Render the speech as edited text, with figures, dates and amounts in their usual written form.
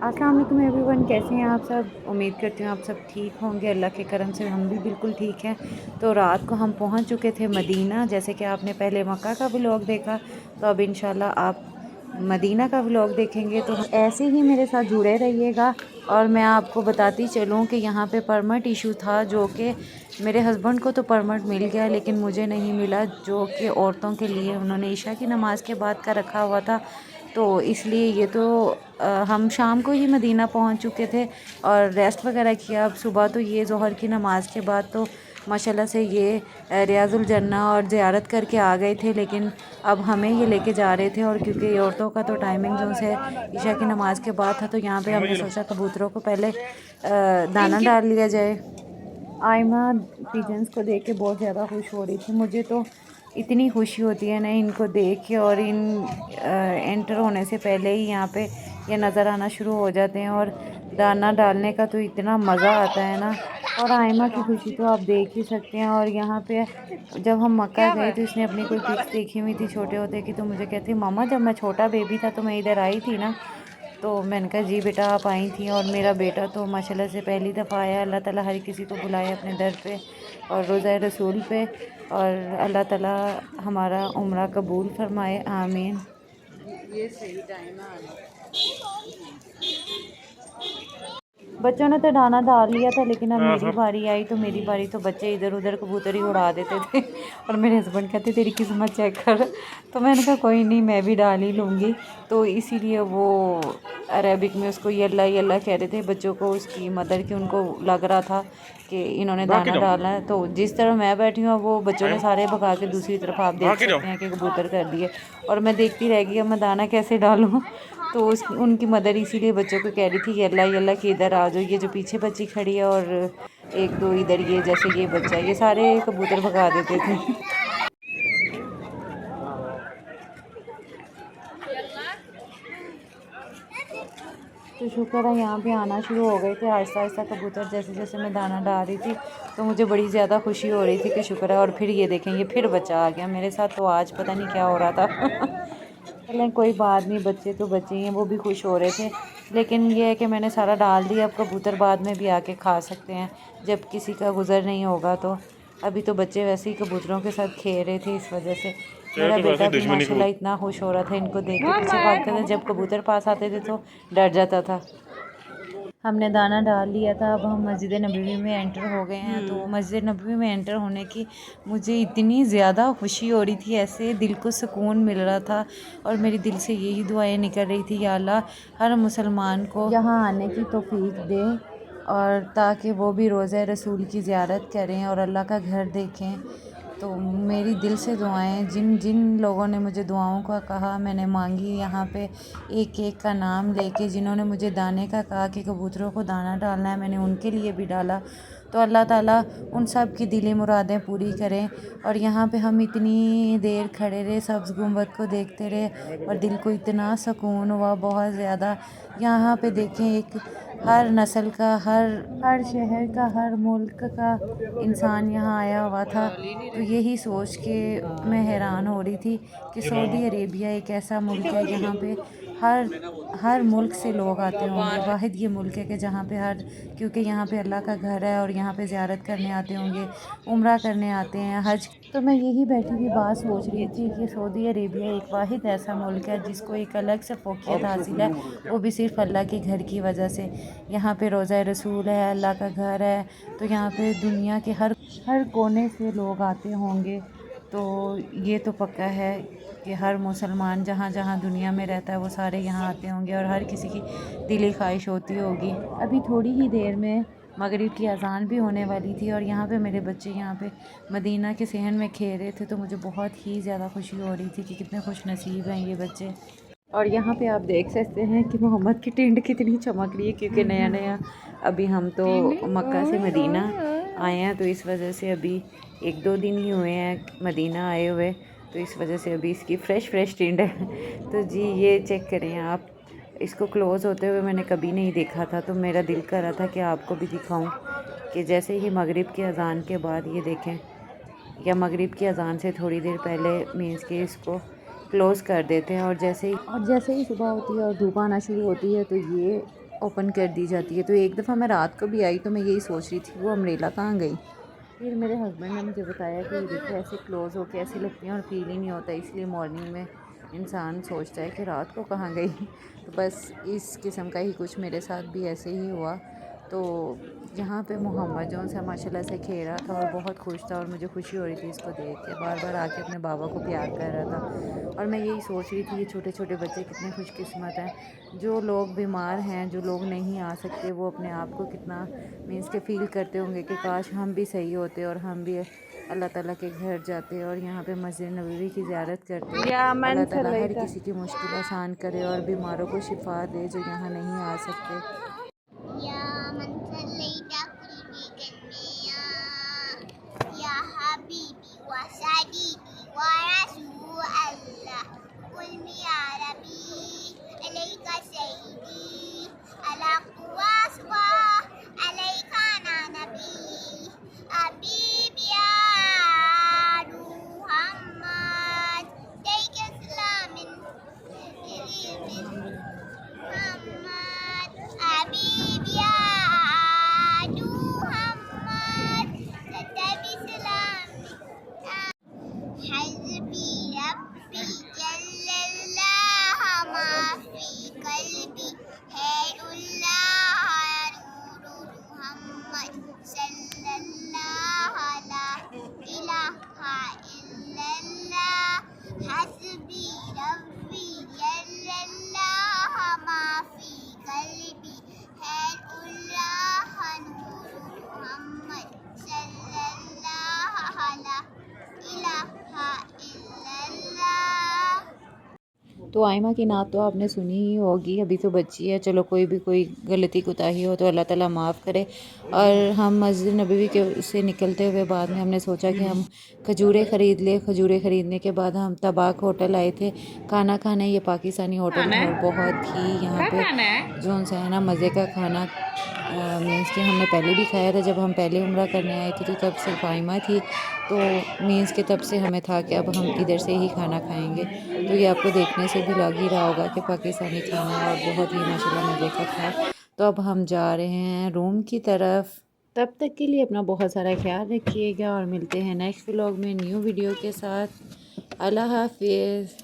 अस्सलाम वालेकुम एवरीवन, कैसे हैं आप सब। उम्मीद करती हूँ आप सब ठीक होंगे। अल्लाह के करम से हम भी बिल्कुल ठीक हैं। तो रात को हम पहुँच चुके थे मदीना। जैसे कि आपने पहले मक्का का व्लॉग देखा, तो अब इंशाल्लाह आप मदीना का व्लॉग देखेंगे। तो ऐसे ही मेरे साथ जुड़े रहिएगा। और मैं आपको बताती चलूँ कि यहाँ पे परमिट इशू था, जो कि मेरे हस्बैंड को तो परमिट मिल गया लेकिन मुझे नहीं मिला, जो कि औरतों के लिए उन्होंने ईशा की नमाज़ के बाद का रखा हुआ था। तो इसलिए ये तो हम शाम को ही मदीना पहुंच चुके थे और रेस्ट वगैरह किया। अब सुबह तो ये ज़ोहर की नमाज़ के बाद तो माशाल्लाह से ये रियाजुल जन्ना और ज़ियारत करके आ गए थे, लेकिन अब हमें ये लेके जा रहे थे। और क्योंकि औरतों का तो टाइमिंग जो है ईशा की नमाज़ के बाद था, तो यहाँ पे हमने सोचा कबूतरों को पहले दाना डाल लिया जाए। आयमा पिजन्स को देख के बहुत ज़्यादा खुश हो रही थी। मुझे तो इतनी खुशी होती है ना इनको देख के, और इन एंटर होने से पहले ही यहाँ पे ये नज़र आना शुरू हो जाते हैं। और दाना डालने का तो इतना मज़ा आता है ना, और आयमा की खुशी तो आप देख ही सकते हैं। और यहाँ पे जब हम मक्का गए तो इसने अपनी कोई पिक्स देखी हुई थी छोटे होते की, तो मुझे कहती मामा जब मैं छोटा बेबी था तो मैं इधर आई थी ना। तो मैंने कहा जी बेटा आप आई थी। और मेरा बेटा तो माशाल्लाह से पहली दफ़ा आया। अल्लाह ताला हर किसी को बुलाए अपने दर पे और रोज़ा रसूल पे, और अल्लाह ताला हमारा उम्रा कबूल फरमाए, आमीन। ये सही टाइम है। बच्चों ने तो दाना डाल लिया था, लेकिन अब मेरी बारी आई तो मेरी बारी तो बच्चे इधर उधर कबूतर ही उड़ा देते थे। और मेरे हस्बैंड कहते तेरी किस्मत चेक कर। तो मैंने कहा कोई नहीं, मैं भी डाल ही लूँगी। तो इसीलिए वो अरेबिक में उसको यल्ला यल्ला कह रहे थे बच्चों को, उसकी मदर की। उनको लग रहा था कि इन्होंने दाना डालना है। तो जिस तरह मैं बैठी हूँ वो बच्चों ने सारे भगा के दूसरी तरफ आप देख सकते हैं कि कबूतर कर दिए। और मैं देखती रह गई अब मैं दाना कैसे डालूँ। तो उनकी मदर इसीलिए बच्चों को कह रही थी यल्ला यल्ला कि इधर आ जाओ। ये जो पीछे बच्ची खड़ी है और एक दो इधर, ये जैसे ये बच्चा, ये सारे कबूतर भगा देते थे। तो शुक्र है यहाँ पे आना शुरू हो गए थे आहिस्ता आहिस्ता कबूतर, जैसे जैसे मैं दाना डाल रही थी। तो मुझे बड़ी ज़्यादा खुशी हो रही थी कि शुक्र है। और फिर ये देखेंगे फिर बच्चा आ गया मेरे साथ, तो आज पता नहीं क्या हो रहा था। चलें कोई बात नहीं, बच्चे तो बच्चे ही हैं, वो भी खुश हो रहे थे। लेकिन ये है कि मैंने सारा डाल दिया। अब कबूतर बाद में भी आके खा सकते हैं जब किसी का गुज़र नहीं होगा। तो अभी तो बच्चे वैसे ही कबूतरों के साथ खेल रहे थे, इस वजह से मेरा बेटा भी माशाल्लाह इतना खुश हो रहा था इनको देख के, पीछे भागता था। जब कबूतर पास आते थे तो डर जाता था। हमने दाना डाल लिया था। अब हम मस्जिद नबवी में एंटर हो गए हैं। तो मस्जिद नबवी में एंटर होने की मुझे इतनी ज़्यादा खुशी हो रही थी, ऐसे दिल को सुकून मिल रहा था। और मेरी दिल से यही दुआएं निकल रही थी, या अल्लाह हर मुसलमान को यहाँ आने की तौफीक दे, और ताकि वो भी रोज़ा रसूल की ज़ियारत करें और अल्लाह का घर देखें। तो मेरी दिल से दुआएं, जिन जिन लोगों ने मुझे दुआओं का कहा मैंने मांगी, यहाँ पे एक एक का नाम लेके, जिन्होंने मुझे दाने का कहा कि कबूतरों को दाना डालना है, मैंने उनके लिए भी डाला। तो अल्लाह ताला उन सब की दिली मुरादें पूरी करें। और यहाँ पे हम इतनी देर खड़े रहे, सब्ज़ गुंबद को देखते रहे और दिल को इतना सुकून हुआ बहुत ज़्यादा। यहाँ पे देखें एक हर नस्ल का, हर शहर का, हर मुल्क का इंसान यहाँ आया हुआ था। तो यही सोच के मैं हैरान हो रही थी कि सऊदी अरेबिया एक ऐसा मुल्क है जहाँ पे हर मुल्क से लोग आते होंगे। वाहिद ये मुल्क है कि जहाँ पे क्योंकि यहाँ पे अल्लाह का घर है और यहाँ पे ज़ियारत करने आते होंगे, उम्रा करने आते हैं, हज। तो मैं यही बैठी हुई बात सोच रही थी कि सऊदी अरेबिया एक वाहिद ऐसा मुल्क है जिसको एक अलग से फ़ोक़ियत हासिल है, वो भी सिर्फ़ अल्लाह के घर की वजह से। यहाँ पे रोज़ा रसूल है, अल्लाह का घर है। तो यहाँ पे दुनिया के हर कोने से लोग आते होंगे। तो ये तो पक्का है कि हर मुसलमान जहाँ जहाँ दुनिया में रहता है वो सारे यहाँ आते होंगे, और हर किसी की दिली ख्वाहिश होती होगी। अभी थोड़ी ही देर में मगरिब की अज़ान भी होने वाली थी, और यहाँ पे मेरे बच्चे यहाँ पे मदीना के सहन में खेल रहे थे। तो मुझे बहुत ही ज़्यादा खुशी हो रही थी कि कितने खुश नसीब हैं ये बच्चे। और यहाँ पे आप देख सकते हैं कि मोहम्मद की टिंड कितनी चमक रही है, क्योंकि नया नया अभी हम तो मक्का से मदीना आए हैं, तो इस वजह से अभी 1-2 दिन ही हुए हैं मदीना आए हुए, तो इस वजह से अभी इसकी फ़्रेश टिंड है। तो जी ये चेक करें आप, इसको क्लोज़ होते हुए मैंने कभी नहीं देखा था, तो मेरा दिल कर रहा था कि आपको भी दिखाऊं कि जैसे ही मगरिब की अज़ान के बाद ये देखें, या मगरिब की अज़ान से थोड़ी देर पहले मीन्स के इसको क्लोज़ कर देते हैं, और जैसे ही सुबह होती है और धूप आना शुरू होती है तो ये ओपन कर दी जाती है। तो एक दफ़ा मैं रात को भी आई तो मैं यही सोच रही थी वो अम्ब्रेला कहाँ गई। फिर मेरे हस्बैंड ने मुझे बताया कि ये देखो ऐसे क्लोज़ होके ऐसी लगती हैं और फील ही नहीं होता, इसलिए मॉर्निंग में इंसान सोचता है कि रात को कहाँ गई। तो बस इस किस्म का ही कुछ मेरे साथ भी ऐसे ही हुआ। तो यहाँ पे मोहम्मद जो सा माशाल्लाह से खेल रहा था और बहुत खुश था, और मुझे खुशी हो रही थी इसको देख के, बार बार आके अपने बाबा को प्यार कर रहा था। और मैं यही सोच रही थी ये छोटे छोटे बच्चे कितने खुशकिस्मत हैं। जो लोग बीमार हैं, जो लोग नहीं आ सकते, वो अपने आप को कितना मीन्स के फ़ील करते होंगे कि काश हम भी सही होते और हम भी अल्लाह ताला के घर जाते और यहाँ पे मस्जिद नबवी की ज़ियारत करते। अल्लाह ताला हर किसी की मुश्किल आसान करे और बीमारों को शिफा दे जो यहाँ नहीं आ सकते। तो आयमा की नात तो आपने सुनी ही होगी, अभी तो बच्ची है, चलो कोई गलती कोताही हो तो अल्लाह ताला माफ़ करे। और हम मस्जिद नबवी के से निकलते हुए बाद में हमने सोचा कि हम खजूरें ख़रीद ले। खजूरें ख़रीदने के बाद हम तबाक होटल आए थे खाना खाने। ये पाकिस्तानी होटल है और बहुत ही यहाँ पे जो सा है ना मज़े का खाना मीन्स कि हमने पहले भी खाया था जब हम पहले उम्रा करने आए थे, तो तब सिर्फ आयमा थी, तो मीन्स के तब से हमें था कि अब हम इधर से ही खाना खाएंगे। तो ये आपको देखने से भी लग ही रहा होगा कि पाकिस्तानी खाना है और बहुत ही माशाल्लाह मज़े का था। तो अब हम जा रहे हैं रूम की तरफ। तब तक के लिए अपना बहुत सारा ख्याल रखिएगा और मिलते हैं नेक्स्ट व्लॉग में न्यू वीडियो के साथ। अल्लाह हाफिज़।